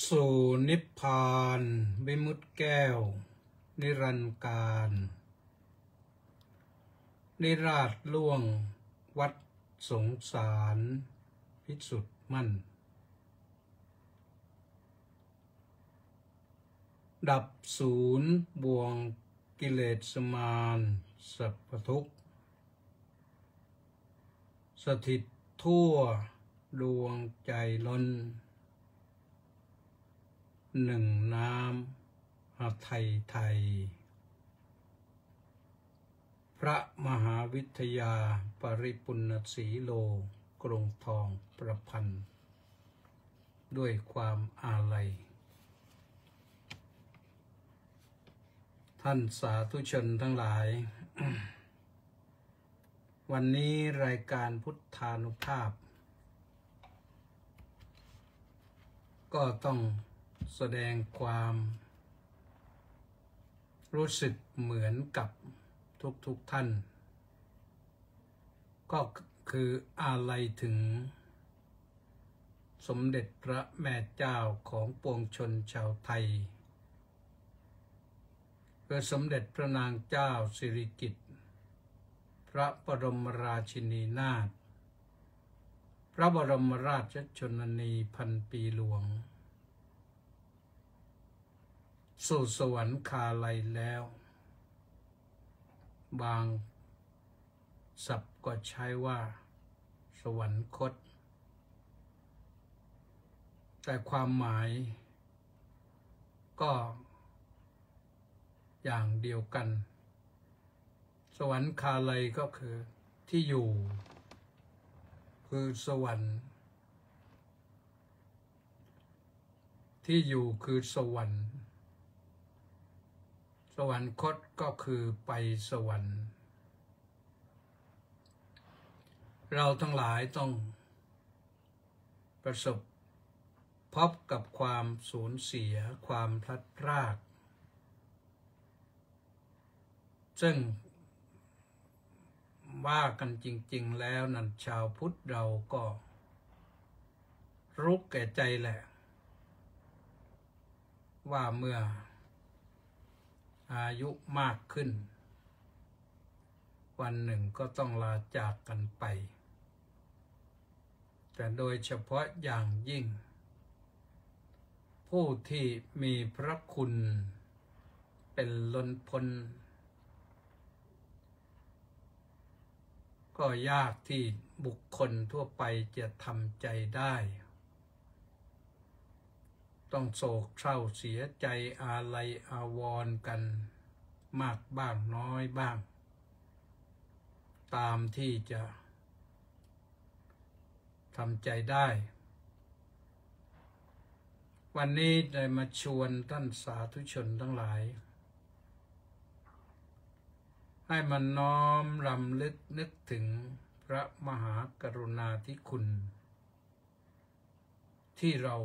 สู่นิพพานวิมุตติแก้วนิรันดร์การนิราศล่วงวัฏสงสารพิสุทธิ์มั่นดับศูนย์บ่วงกิเลสมารสัพพทุกข์สถิตทั่วดวงใจล้นหนึ่งน้ำหทัยไทยพระมหาวิทยาปริปุณสีโลกรุงทองประพันธ์ด้วยความอาลัยท่านสาธุชนทั้งหลาย วันนี้รายการพุทธานุภาพก็ต้องแสดงความรู้สึกเหมือนกับทุกท่านก็คืออาลัยถึงสมเด็จพระแม่เจ้าของปวงชนชาวไทยคือสมเด็จพระนางเจ้าสิริกิติ์พระบรมราชินีนาถพระบรมราชชนนีพันปีหลวงสู่สวรรคาลัยแล้วบางศัพท์ก็ใช้ว่าสวรรคตแต่ความหมายก็อย่างเดียวกันสวรรคาลัยก็คือที่อยู่คือสวรรค์ที่อยู่คือสวรรค์สวรรคตก็คือไปสวรรค์เราทั้งหลายต้องประสบพบกับความสูญเสียความพลัดพรากซึ่งว่ากันจริงๆแล้วนั้นชาวพุทธเราก็รู้แก่ใจแหละว่าเมื่ออายุมากขึ้นวันหนึ่งก็ต้องลาจากกันไปแต่โดยเฉพาะอย่างยิ่งผู้ที่มีพระคุณเป็นล้นพ้นก็ยากที่บุคคลทั่วไปจะทำใจได้ต้องโศกเศร้าเสียใจอาลัยอาวรณ์กันมากบ้างน้อยบ้างตามที่จะทำใจได้วันนี้ได้มาชวนท่านสาธุชนทั้งหลายให้มันน้อมรำลึกนึกถึงพระมหากรุณาธิคุณที่เรา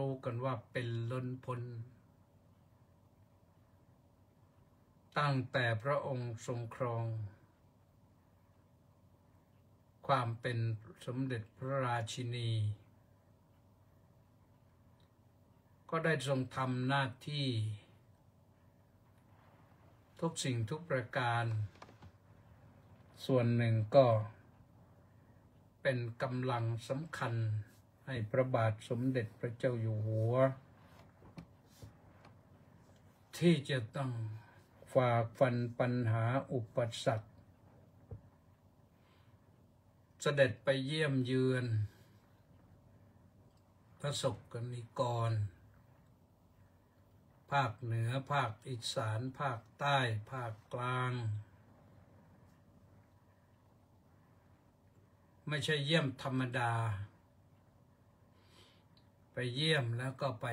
รู้กันว่าเป็นล้นพ้นตั้งแต่พระองค์ทรงครองความเป็นสมเด็จพระราชินีก็ได้ทรงทำหน้าที่ทุกสิ่งทุกประการส่วนหนึ่งก็เป็นกำลังสำคัญให้พระบาทสมเด็จพระเจ้าอยู่หัวที่จะต้องฝ่าฟันปัญหาอุปสรรคเสด็จไปเยี่ยมเยือนพระสกนิกรภาคเหนือภาคอีสานภาคใต้ภาคกลางไม่ใช่เยี่ยมธรรมดาไปเยี่ยมแล้วก็ไป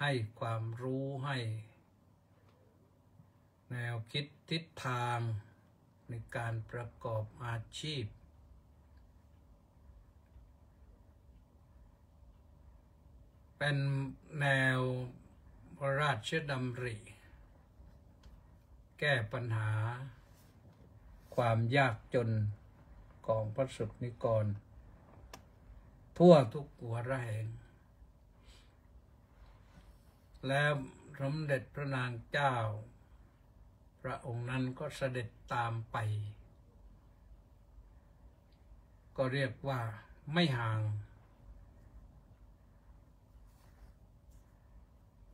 ให้ความรู้ให้แนวคิดทิศทางในการประกอบอาชีพเป็นแนวพระราชดำริแก้ปัญหาความยากจนของพระสงฆ์นิกรทั่วทุกหัวระแหง แล้วสมเด็จพระนางเจ้าพระองค์นั้นก็เสด็จตามไปก็เรียกว่าไม่ห่าง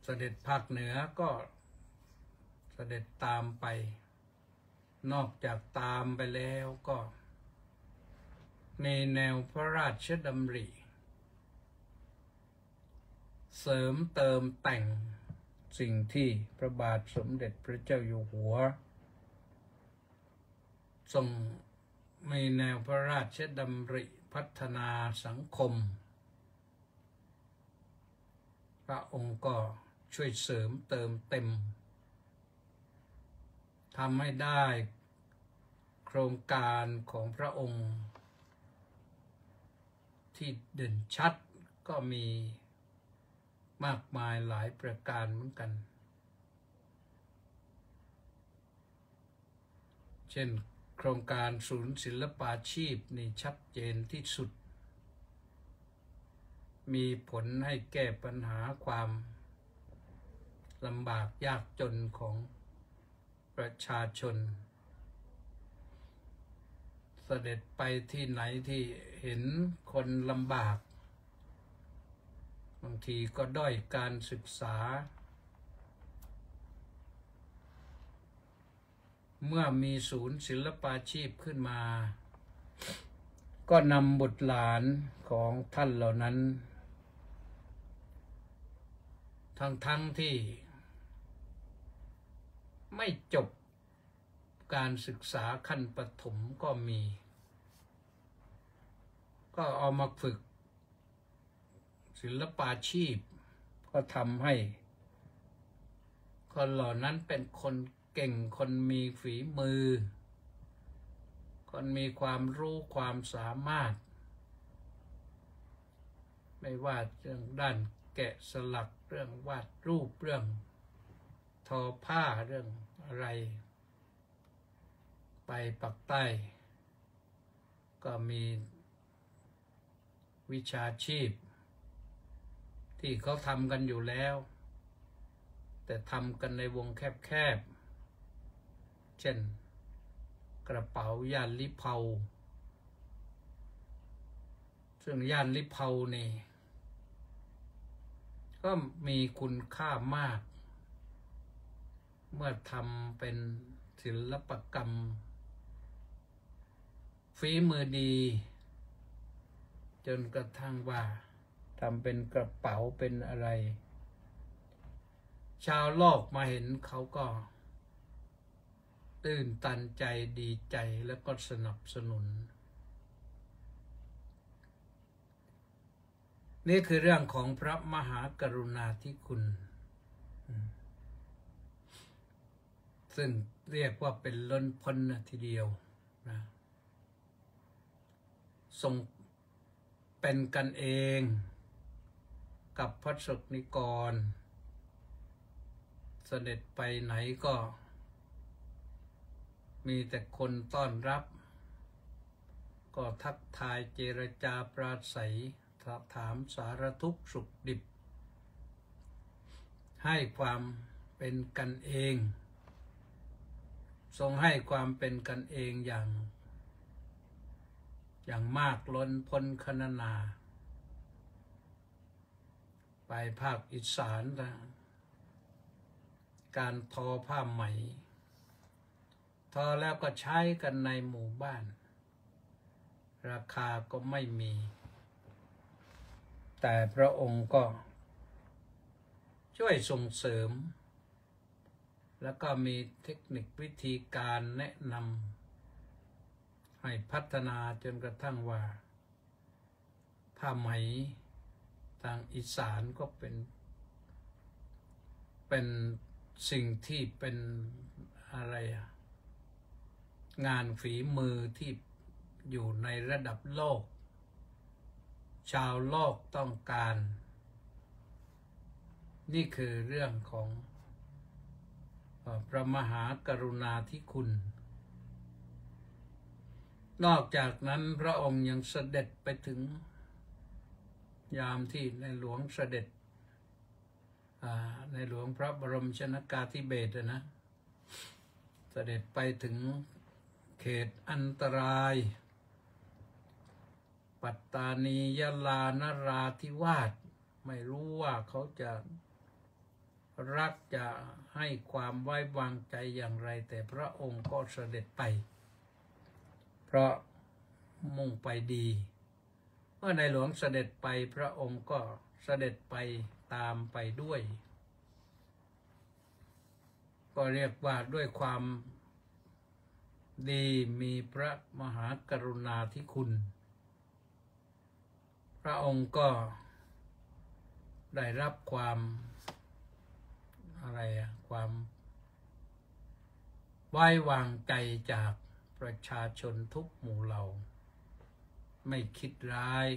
เสด็จภาคเหนือก็เสด็จตามไปนอกจากตามไปแล้วก็มีแนวพระราชดำริเสริมเติมแต่งสิ่งที่พระบาทสมเด็จพระเจ้าอยู่หัวทรงมีแนวพระราชดำริพัฒนาสังคมพระองค์ก็ช่วยเสริมเติมเต็มทำให้ได้โครงการของพระองค์ที่เด่นชัดก็มีมากมายหลายประการเหมือนกันเช่นโครงการศูนย์ศิลปาชีพนี่ชัดเจนที่สุดมีผลให้แก้ปัญหาความลำบากยากจนของประชาชนเสด็จไปที่ไหนที่เห็นคนลำบากบางทีก็ด้อยการศึกษาเมื่อมีศูนย์ศิลปาชีพขึ้นมาก็นำบุตรหลานของท่านเหล่านั้นทั้งที่ไม่จบการศึกษาขั้นประถมก็มีก็เอามาฝึกศิลปาชีพก็ทำให้คนเหล่านั้นเป็นคนเก่งคนมีฝีมือคนมีความรู้ความสามารถไม่ว่าเรื่องด้านแกะสลักเรื่องวาดรูปเรื่องทอผ้าเรื่องอะไรไปปักใต้ก็มีวิชาชีพที่เขาทำกันอยู่แล้วแต่ทำกันในวงแคบๆเช่นกระเป๋าย่านลิเภาซึ่งย่านลิเภานี่ก็มีคุณค่ามากเมื่อทำเป็นศิลปกรรมฝีมือดีจนกระทั่งว่าทำเป็นกระเป๋าเป็นอะไรชาวโลกมาเห็นเขาก็ตื่นตันใจดีใจแล้วก็สนับสนุนนี่คือเรื่องของพระมหากรุณาธิคุณซึ่งเรียกว่าเป็นล้นพ้นทีเดียวนะทรงเป็นกันเองกับพระสงฆ์นิกรเสด็จไปไหนก็มีแต่คนต้อนรับก็ทักทายเจรจาปราศัยถามสารทุกข์สุขดิบให้ความเป็นกันเองทรงให้ความเป็นกันเองอย่างมากล้นพ้นคณนาไปภาคอีสานการทอผ้าไหมทอแล้วก็ใช้กันในหมู่บ้านราคาก็ไม่มีแต่พระองค์ก็ช่วยส่งเสริมแล้วก็มีเทคนิควิธีการแนะนำให้พัฒนาจนกระทั่งว่าผ้าไหมทางอีสานก็เป็นสิ่งที่เป็นอะไรงานฝีมือที่อยู่ในระดับโลกชาวโลกต้องการนี่คือเรื่องของพระมหากรุณาธิคุณนอกจากนั้นพระองค์ยังเสด็จไปถึงยามที่ในหลวงเสด็จ ในหลวงพระบรมชนกาธิเบศรนะเสด็จไปถึงเขตอันตรายปัตตานียะลานราธิวาสไม่รู้ว่าเขาจะรักจะให้ความไว้วางใจอย่างไรแต่พระองค์ก็เสด็จไปเพราะมุ่งไปดีเมื่อในหลวงเสด็จไปพระองค์ก็เสด็จไปตามไปด้วยก็เรียกว่าด้วยความดีมีพระมหากรุณาธิคุณพระองค์ก็ได้รับความความไว้วางใจจากประชาชนทุกหมู่เหล่าไม่คิดร้าย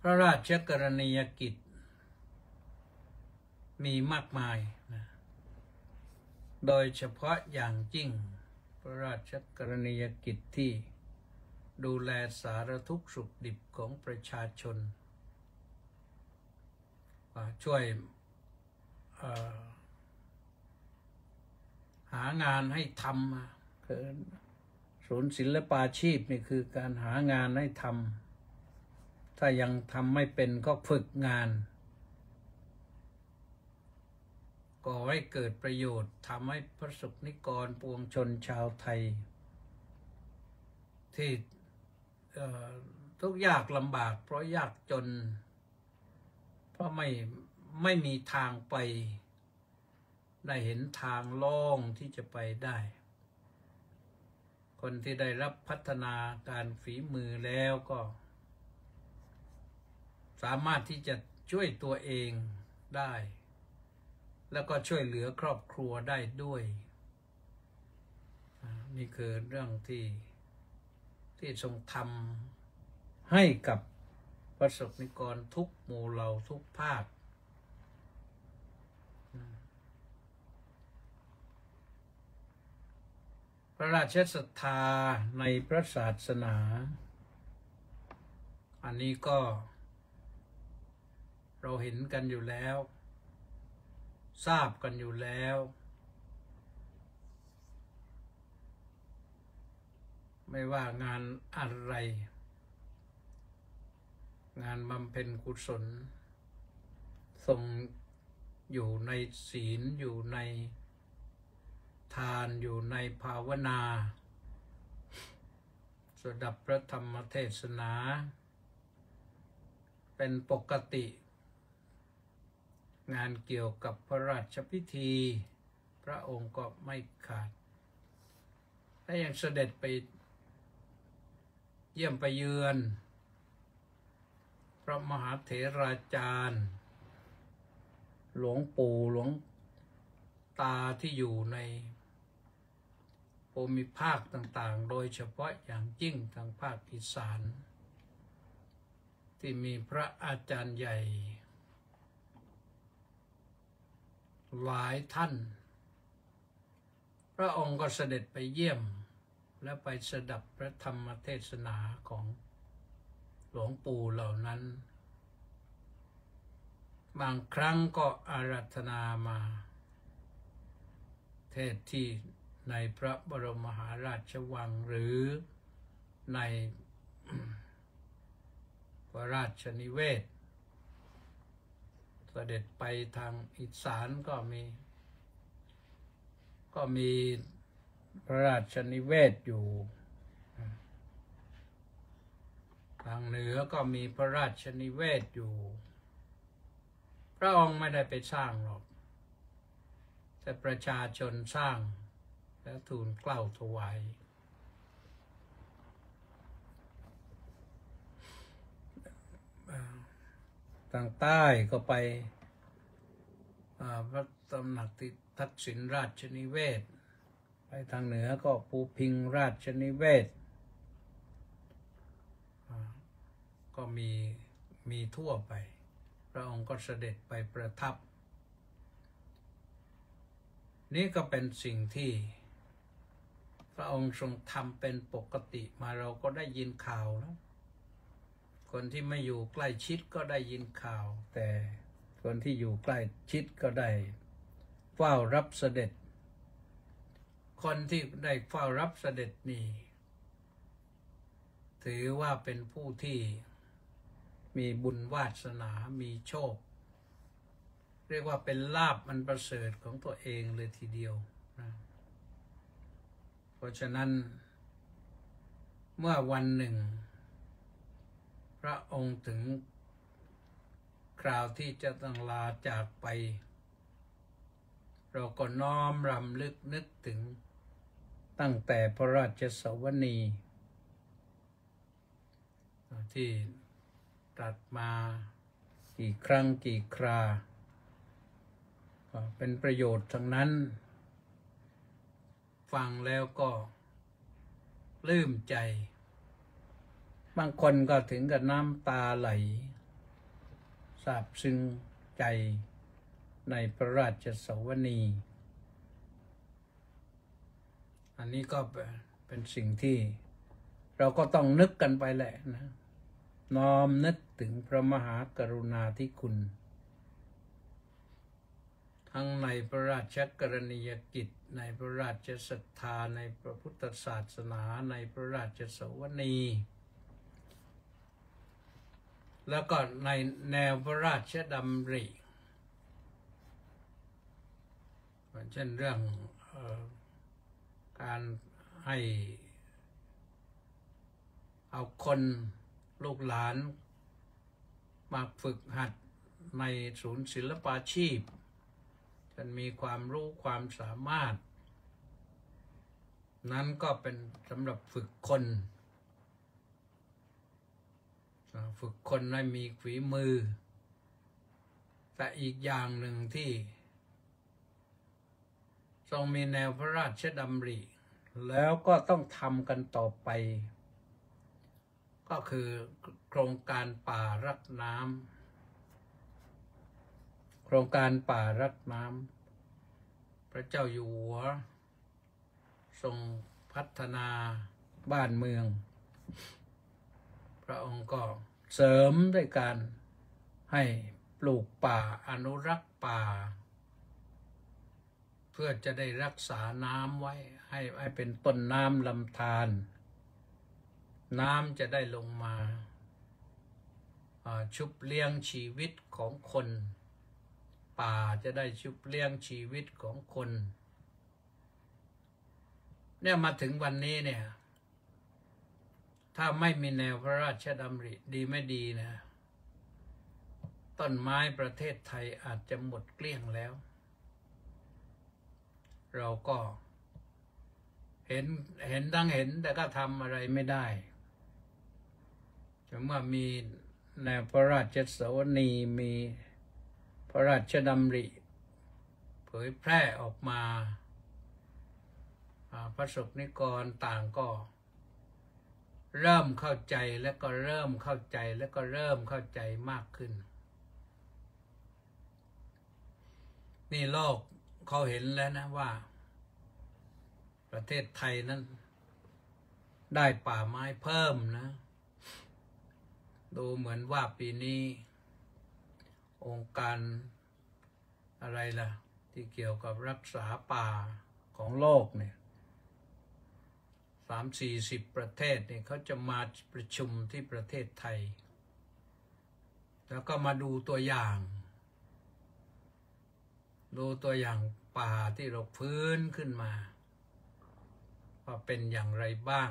พระราชกรณียกิจมีมากมายนะโดยเฉพาะอย่างยิ่งพระราชกรณียกิจที่ดูแลสารทุกข์สุขดิบของประชาชนช่วยหางานให้ทำคือศูนย์ศิลปาชีพนี่คือการหางานให้ทำถ้ายังทำไม่เป็นก็ฝึกงานก่อให้เกิดประโยชน์ทำให้ประสบนิกรปวงชนชาวไทยที่ทุกข์ยากลำบากเพราะยากจนเพราะไม่มีทางไปได้เห็นทางล่องที่จะไปได้คนที่ได้รับพัฒนาการฝีมือแล้วก็สามารถที่จะช่วยตัวเองได้แล้วก็ช่วยเหลือครอบครัวได้ด้วยนี่คือเรื่องที่ทรงทำให้กับประสบนิกรทุกหมู่เหล่าทุกภาคพระราชศรัทธาในพระศาสนาอันนี้ก็เราเห็นกันอยู่แล้วทราบกันอยู่แล้วไม่ว่างานอะไรงานบำเพ็ญกุศลทรงอยู่ในศีลอยู่ในทานอยู่ในภาวนาสดับพระธรรมเทศนาเป็นปกติงานเกี่ยวกับพระราชพิธีพระองค์ก็ไม่ขาดและยังเสด็จไปเยี่ยมไปเยือนพระมหาเถราจารย์หลวงปู่หลวงตาที่อยู่ในภูมิภาคต่างๆโดยเฉพาะอย่างยิ่งทางภาคอีสานที่มีพระอาจารย์ใหญ่หลายท่านพระองค์ก็เสด็จไปเยี่ยมและไปสดับพระธรรมเทศนาของหลวงปู่เหล่านั้นบางครั้งก็อาราธนามาเทศที่ในพระบรมมหาราชวังหรือในพระราชนิเวศเสด็จไปทางอีสานก็มีพระราชนิเวศอยู่ทางเหนือก็มีพระราชนิเวศอยู่พระองค์ไม่ได้ไปสร้างหรอกแต่ประชาชนสร้างและทูลเกล้าถวายทางใต้ก็ไปพระตำหนักทักษิณราชนิเวศไปทางเหนือก็ภูพิงราชนิเวศก็มีทั่วไปพระองค์ก็เสด็จไปประทับนี่ก็เป็นสิ่งที่พระองค์ทรงทำเป็นปกติมาเราก็ได้ยินข่าวแล้วค คนที่ไม่อยู่ใกล้ชิดก็ได้ยินข่าวแต่คนที่อยู่ใกล้ชิดก็ได้เฝ้ารับเสด็จคนที่ได้เฝ้ารับเสด็จนี่ถือว่าเป็นผู้ที่มีบุญวาสนามีโชคเรียกว่าเป็นลาภอันประเสริฐของตัวเองเลยทีเดียวนะเพราะฉะนั้นเมื่อวันหนึ่งพระองค์ถึงคราวที่จะต้องลาจากไปเราก็น้อมรำลึกนึกถึงตั้งแต่พระราชสวนีที่ตรัสมากี่ครั้งกี่คราเป็นประโยชน์ทั้งนั้นฟังแล้วก็ปลื้มใจบางคนก็ถึงกับน้ำตาไหลซาบซึ้งใจในพระราชสวนีอันนี้ก็เป็นสิ่งที่เราก็ต้องนึกกันไปแหละนะน้อมนึกถึงพระมหากรุณาธิคุณทั้งในพระราชกรณียกิจในพระราชศรัทธาในพระพุทธศาสนาในพระราชสวนีแล้วก็ในแนวพระราชดำริเช่นเรื่องการให้เอาคนลูกหลานมาฝึกหัดในศูนย์ศิลปาชีพจนมีความรู้ความสามารถนั้นก็เป็นสำหรับฝึกคนให้มีฝีมือแต่อีกอย่างหนึ่งที่ทรงมีแนวพระราชดำริแล้วก็ต้องทำกันต่อไปก็คือโครงการป่ารักน้ำโครงการป่ารักน้ำพระเจ้าอยู่หัวทรงพัฒนาบ้านเมืองพระองค์ก็เสริมด้วยการให้ปลูกป่าอนุรักษ์ป่าเพื่อจะได้รักษาน้ำไว้ให้เป็นต้นน้ำลำธารน้ำจะได้ลงมาชุบเลี้ยงชีวิตของคนป่าจะได้ชุบเลี้ยงชีวิตของคนเนี่ยมาถึงวันนี้เนี่ยถ้าไม่มีแนวพระราชดำริดีไม่ดีนะต้นไม้ประเทศไทยอาจจะหมดเกลี้ยงแล้วเราก็เห็นแต่ก็ทำอะไรไม่ได้แต่เมื่อมีแนวพระราชสวนีมีพระราชดำริเผยแพร่ออกมาพระสงฆ์นิกรต่างก็เริ่มเข้าใจแล้วก็เริ่มเข้าใจแล้วก็เริ่มเข้าใจมากขึ้นนี่โลกเขาเห็นแล้วนะว่าประเทศไทยนั้นได้ป่าไม้เพิ่มนะดูเหมือนว่าปีนี้องค์การอะไรล่ะที่เกี่ยวกับรักษาป่าของโลกเนี่ย30-40 ประเทศเนี่ยเขาจะมาประชุมที่ประเทศไทยแล้วก็มาดูตัวอย่างป่าที่เราฟื้นขึ้นมาว่าเป็นอย่างไรบ้าง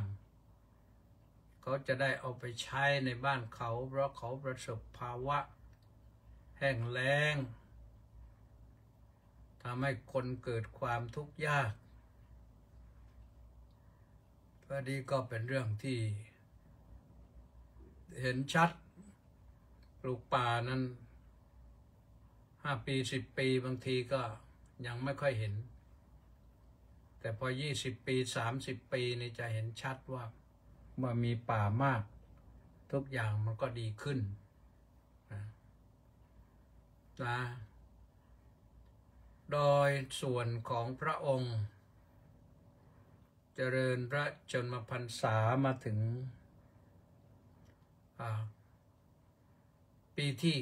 เขาจะได้เอาไปใช้ในบ้านเขาเพราะเขาประสบภาวะแห้งแล้งทำให้คนเกิดความทุกข์ยากพอดีก็เป็นเรื่องที่เห็นชัดปลูกป่านั้น5 ปี 10 ปีบางทีก็ยังไม่ค่อยเห็นแต่พอ20 ปี30 ปีนี่จะเห็นชัดว่าเมื่อมีป่ามากทุกอย่างมันก็ดีขึ้นนะโดยส่วนของพระองค์เจริญพระชนมพรรษามาถึง ปีที่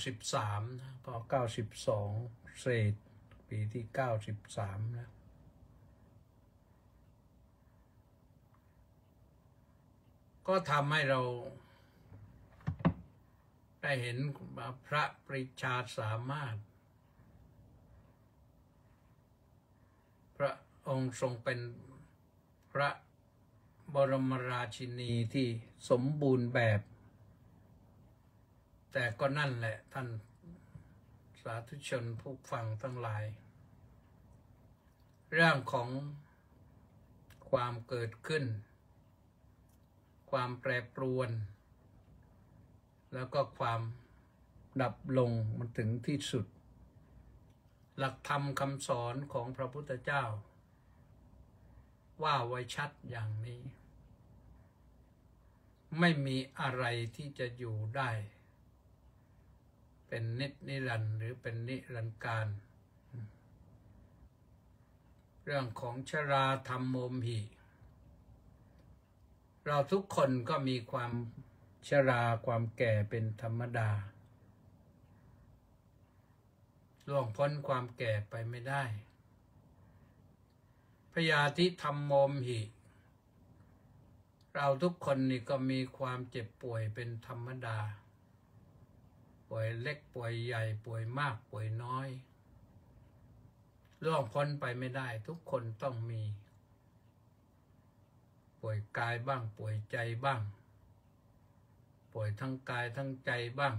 93นะก็92เศษปีที่93นะก็ทำให้เราได้เห็นพระปรีชาสามารถพระองค์ทรงเป็นพระบรมราชินีที่สมบูรณ์แบบแต่ก็นั่นแหละท่านสาธุชนผู้ฟังทั้งหลายเรื่องของความเกิดขึ้นความแปรปรวนแล้วก็ความดับลงมันถึงที่สุดหลักธรรมคำสอนของพระพุทธเจ้าว่าไว้ชัดอย่างนี้ไม่มีอะไรที่จะอยู่ได้เป็นนิรันดร์หรือเป็นนิรันดร์การเรื่องของชราธรรมโมมหิเราทุกคนก็มีความชราความแก่เป็นธรรมดาล่วงพ้นความแก่ไปไม่ได้พยาธิธรรมโมมหิเราทุกคนนี่ก็มีความเจ็บป่วยเป็นธรรมดาป่วยเล็กป่วยใหญ่ป่วยมากป่วยน้อยล่วงพ้นไปไม่ได้ทุกคนต้องมีป่วยกายบ้างป่วยใจบ้างป่วยทั้งกายทั้งใจบ้าง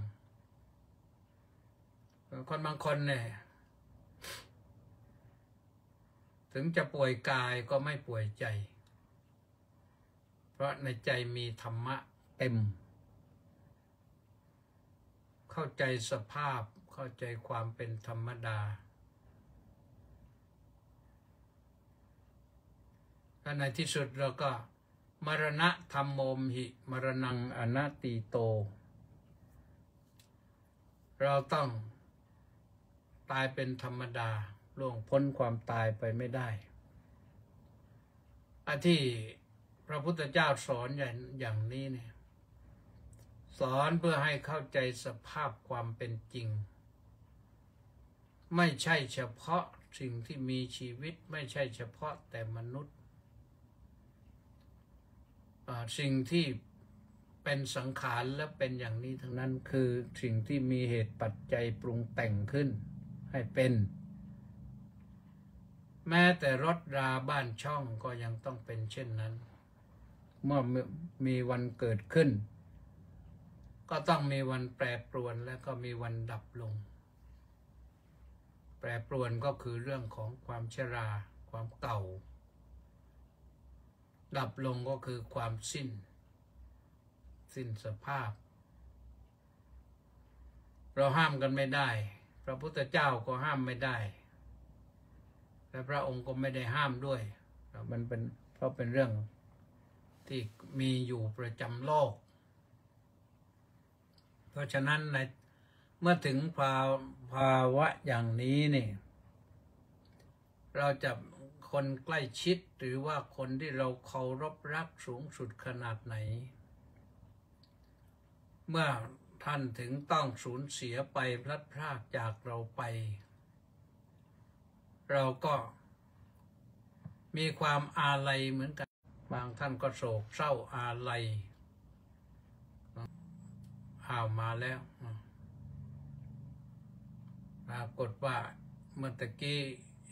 คนบางคนเนี่ยถึงจะป่วยกายก็ไม่ป่วยใจเพราะในใจมีธรรมะเต็มเข้าใจสภาพเข้าใจความเป็นธรรมดาและในที่สุดเราก็มรณะธรรมโมมหิมรณังอนัตติโตเราต้องตายเป็นธรรมดาล่วงพ้นความตายไปไม่ได้ที่พระพุทธเจ้าสอนอย่างนี้เนี่ยสอนเพื่อให้เข้าใจสภาพความเป็นจริงไม่ใช่เฉพาะสิ่งที่มีชีวิตไม่ใช่เฉพาะแต่มนุษย์สิ่งที่เป็นสังขารและเป็นอย่างนี้ทั้งนั้นคือสิ่งที่มีเหตุปัจจัยปรุงแต่งขึ้นให้เป็นแม้แต่รถราบ้านช่องก็ยังต้องเป็นเช่นนั้นเมื่อมีวันเกิดขึ้นก็ต้องมีวันแปรปรวนและก็มีวันดับลงแปรปรวนก็คือเรื่องของความชราความเก่าดับลงก็คือความสิ้นสภาพเราห้ามกันไม่ได้พระพุทธเจ้าก็ห้ามไม่ได้และพระองค์ก็ไม่ได้ห้ามด้วยมันเป็นเพราะเป็นเรื่องที่มีอยู่ประจำโลกเพราะฉะนั้นเมื่อถึงภาวะอย่างนี้นี่เราจะคนใกล้ชิดหรือว่าคนที่เราเคารพรักสูงสุดขนาดไหนเมื่อท่านถึงต้องสูญเสียไปพลัดพรากจากเราไปเราก็มีความอาลัยเหมือนกันบางท่านก็โศกเศร้าอาลัยมาแล้วปรากฏว่าเมื่อตะกี้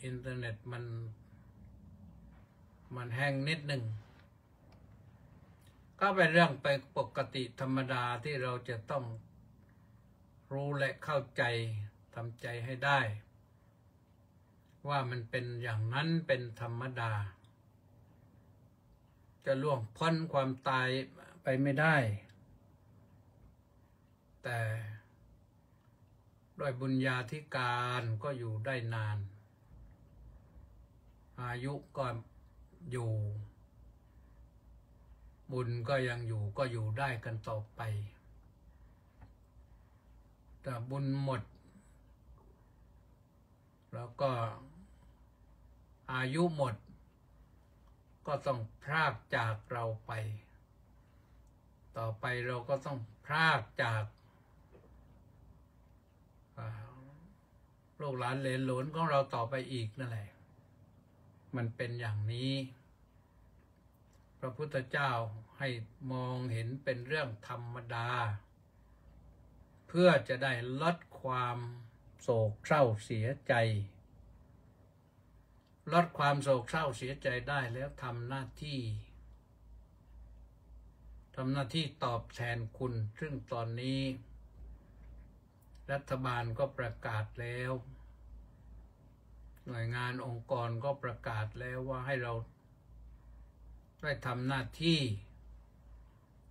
อินเทอร์เน็ตมันแห้งนิดหนึ่งก็เป็นเรื่องไปปกติธรรมดาที่เราจะต้องรู้และเข้าใจทำใจให้ได้ว่ามันเป็นอย่างนั้นเป็นธรรมดาจะล่วงพ้นความตายไปไม่ได้แต่ด้วยบุญญาธิการก็อยู่ได้นานอายุก็อยู่บุญก็ยังอยู่ก็อยู่ได้กันต่อไปแต่บุญหมดแล้วก็อายุหมดก็ต้องพรากจากเราไปต่อไปเราก็ต้องพรากจาก ลูกหลานเหลนหลนของเราต่อไปอีกนั่นแหละมันเป็นอย่างนี้พระพุทธเจ้าให้มองเห็นเป็นเรื่องธรรมดาเพื่อจะได้ลดความโศกเศร้าเสียใจลดความโศกเศร้าเสียใจได้แล้วทำหน้าที่ตอบแทนคุณซึ่งตอนนี้รัฐบาลก็ประกาศแล้วหน่วยงานองค์กรก็ประกาศแล้วว่าให้เราได้ทำหน้าที่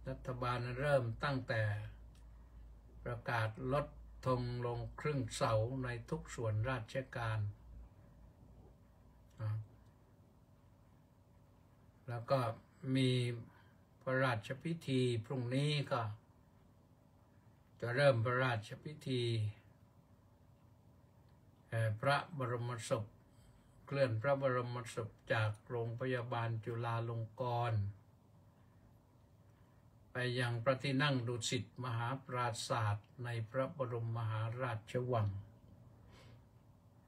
รัฐบาลเริ่มตั้งแต่ประกาศลดธงลงครึ่งเสาในทุกส่วนราชการแล้วก็มีพระราชพิธีพรุ่งนี้ก็จะเริ่มพระราชพิธีพระบรมศพเคลื่อนพระบรมศพจากโรงพยาบาลจุฬาลงกรณ์ไปยังพระที่นั่งดุสิตมหาปราสาทในพระบรมมหาราชวัง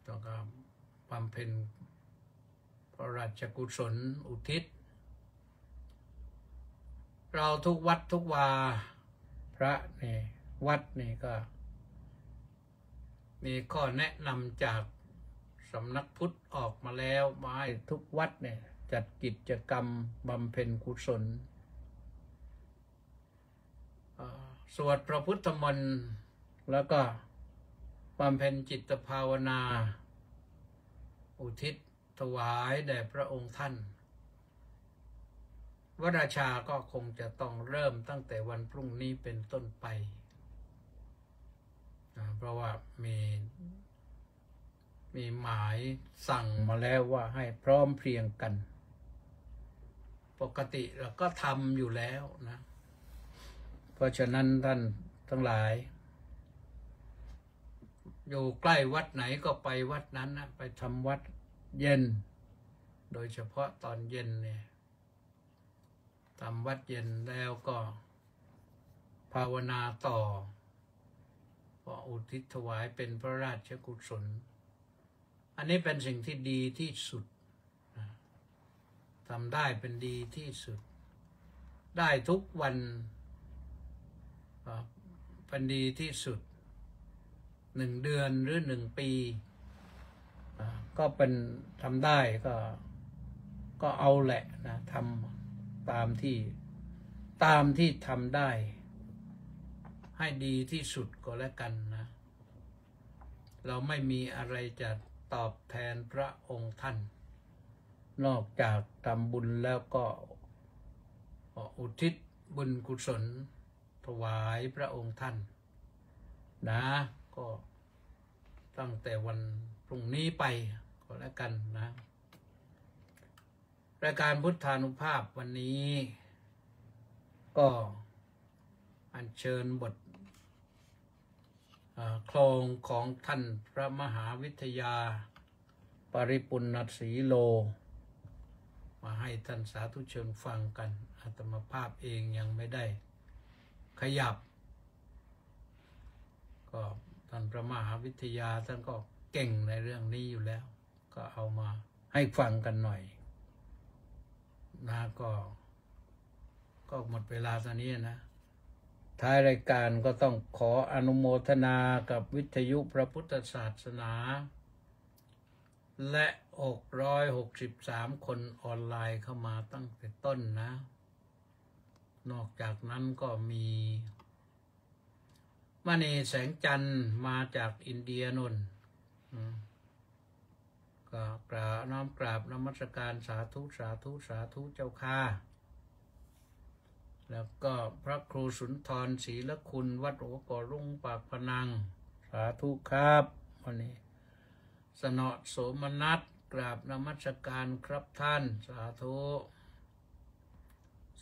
ต้องการบำเพ็ญพระราชกุศลอุทิศเราทุกวัดทุกวาพระนี่วัดนี่ก็มีข้อแนะนำจากสำนักพุทธออกมาแล้วมาให้ทุกวัดเนี่ยจัดกิจกรรมบำเพ็ญกุศลสวดพระพุทธมนต์แล้วก็บำเพ็ญจิตภาวนาอุทิศถวายแด่พระองค์ท่านวราชาก็คงจะต้องเริ่มตั้งแต่วันพรุ่งนี้เป็นต้นไปเพราะว่ามีหมายสั่งมาแล้วว่าให้พร้อมเพรียงกันปกติเราก็ทำอยู่แล้วนะเพราะฉะนั้นท่านทั้งหลายอยู่ใกล้วัดไหนก็ไปวัดนั้นนะไปทำวัดเย็นโดยเฉพาะตอนเย็นเนี่ยทำวัดเย็นแล้วก็ภาวนาต่อก็อุทิศถวายเป็นพระราชกุศลอันนี้เป็นสิ่งที่ดีที่สุดทำได้เป็นดีที่สุดได้ทุกวันเป็นดีที่สุด1 เดือนหรือ1 ปีก็เป็นทำได้ก็เอาแหละนะทำตามที่ทำได้ให้ดีที่สุดก็แล้วกันนะเราไม่มีอะไรจะตอบแทนพระองค์ท่านนอกจากทำบุญแล้วก็อุทิศบุญกุศลถวายพระองค์ท่านนะก็ตั้งแต่วันพรุ่งนี้ไปก็แล้วกันนะรายการพุทธานุภาพวันนี้ก็อัญเชิญบทโครงของท่านพระมหาวิทยาปริปุณณสีโลมาให้ท่านสาธุชนฟังกันอาตมาภาพเองยังไม่ได้ขยับก็ท่านพระมหาวิทยาท่านก็เก่งในเรื่องนี้อยู่แล้วก็เอามาให้ฟังกันหน่อยนะก็หมดเวลาตอนนี้นะท้ายรายการก็ต้องขออนุโมทนากับวิทยุพระพุทธศาสนาและ663 คนออนไลน์เข้ามาตั้งแต่ต้นนะนอกจากนั้นก็มีมณีแสงจันทร์มาจากอินเดียนนก็น้อมกราบนมัสการสาธุสาธุสาธุเจ้าค่ะแล้วก็พระครูสุนทรศรีละคุณวัดหัวก่อรุ่งปากพนังสาธุครับวันนี้สนอโสมนัสกราบนมัสการครับท่านสาธุ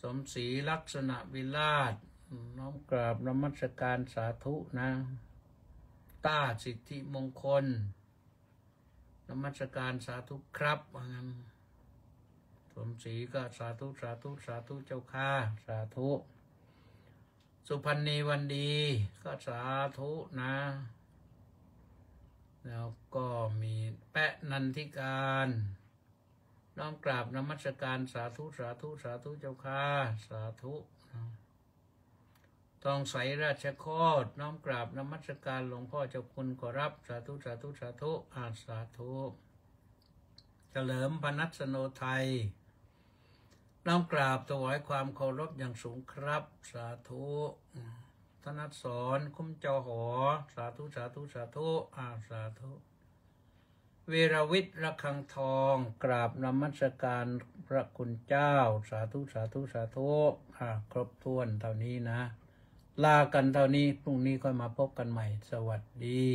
สมศรีลักษณะวิราชน้อมกราบนมัสการสาธุนะต้าสิทธิมงคลนมัสการสาธุครับว่างั้นสมศรีก็สาธุสาธุสาธุเจ้าค่ะสาธุสุพรรณีวันดีก็สาธุนะ แล้วก็มีแปะนันทิการน้อมกราบนมัสการสาธุสาธุสาธุเจ้าค่ะสาธุทองใสราชโคตรน้อมกราบนมัสการหลวงพ่อเจ้าคุณขอรับสาธุสาธุสาธุสาธุเฉลิมพนัสโนไทยน้อมกราบถวายความเคารพอย่างสูงครับสาธุธนัสสอนคุ้มเจ้าหอสาธุสาธุสาธุสาธุเวรวิทย์ระฆังทองกราบนมัสการพระคุณเจ้าสาธุสาธุสาธุครบถ้วนเท่านี้นะลากันเท่านี้พรุ่งนี้ค่อยมาพบกันใหม่สวัสดี